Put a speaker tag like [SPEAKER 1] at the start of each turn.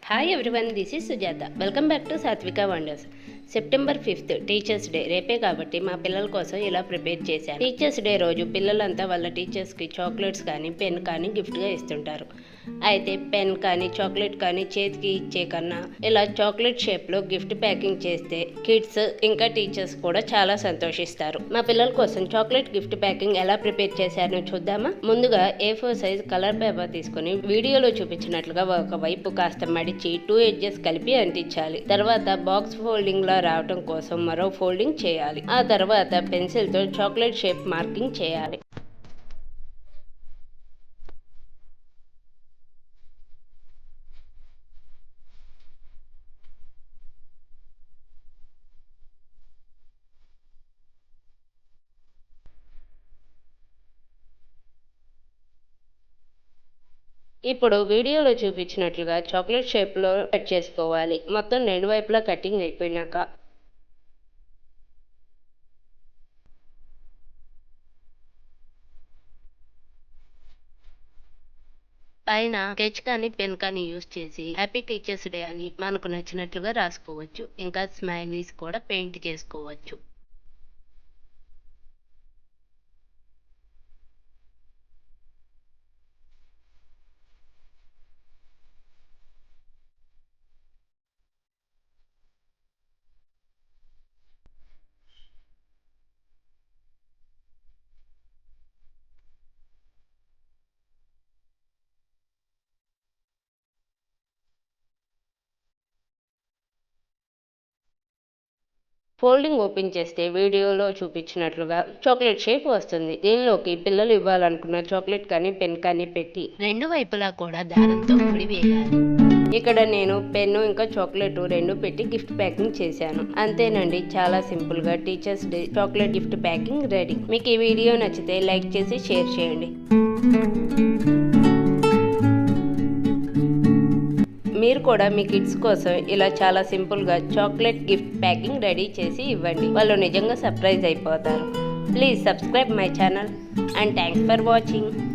[SPEAKER 1] Hi everyone, this is Sujata. Welcome back to Satvika wonders. September 5th teachers day రేపే కాబట్టి మా పిల్లల కోసం ఇలా ప్రిపేర్ చేశాను. టీచర్స్ డే రోజు పిల్లలంతా వాళ్ళ టీచర్స్కి చాక్లెట్స్ కానీ పెన్ కానీ గిఫ్ట్గా ఇస్తుంటారు. అయితే పెన్ కానీ చాక్లెట్ కానీ చేతికి ఇచ్చే కన్నా ఇలా చాక్లెట్ షేప్లో గిఫ్ట్ ప్యాకింగ్ చేస్తే కిడ్స్ ఇంకా టీచర్స్ కూడా చాలా సంతోషిస్తారు. మా పిల్లల కోసం చాక్లెట్ గిఫ్ట్ ప్యాకింగ్ ఎలా ప్రిపేర్ చేశానో చూద్దామా. ముందుగా A4 సైజ్ కలర్ పేపర్ తీసుకుని వీడియోలో చూపించినట్లుగా ఒకవైపు కాస్త మడిచి 2 ఎడ్జెస్ కలిపి అంటించాలి. తర్వాత బాక్స్ ఫోల్డింగ్ లా రావటం కోసం మరో ఫోల్డింగ్ చేయాలి. ఆ తర్వాత పెన్సిల్ తో చాక్లెట్ షేప్ మార్కింగ్ చేయాలి. ఇప్పుడు వీడియోలో చూపించినట్లుగా చాక్లెట్ షేప్లో కట్ చేసుకోవాలి. మొత్తం రెండు వైపులా కటింగ్ అయిపోయినాక పైన స్కెచ్ కానీ పెన్ కానీ యూజ్ చేసి హ్యాపీ టీచర్స్ డే అని మనకు నచ్చినట్లుగా రాసుకోవచ్చు. ఇంకా స్మైలీస్ కూడా పెయింట్ చేసుకోవచ్చు. ఫోల్డింగ్ ఓపెన్ చేస్తే వీడియోలో చూపించినట్లుగా చాక్లెట్ షేప్ వస్తుంది. దీనిలోకి పిల్లలు ఇవ్వాలనుకున్న చాక్లెట్ కానీ పెన్ కానీ పెట్టి రెండు వైపులా కూడా దారంతో ముడివేయాలి. ఇక్కడ నేను పెన్ను ఇంకా చాక్లెట్ రెండు పెట్టి గిఫ్ట్ ప్యాకింగ్ చేశాను. అంతేనండి, చాలా సింపుల్ గా teachers day chocolate gift packing ready. మీకు ఈ వీడియో నచ్చితే లైక్ చేసి షేర్ చేయండి. మీరు కూడా మీ కిడ్స్ కోసం ఇలా చాలా సింపుల్గా చాక్లెట్ గిఫ్ట్ ప్యాకింగ్ రెడీ చేసి ఇవ్వండి. వాళ్ళు నిజంగా సర్ప్రైజ్ అయిపోతారు. Please subscribe my channel and thanks for watching.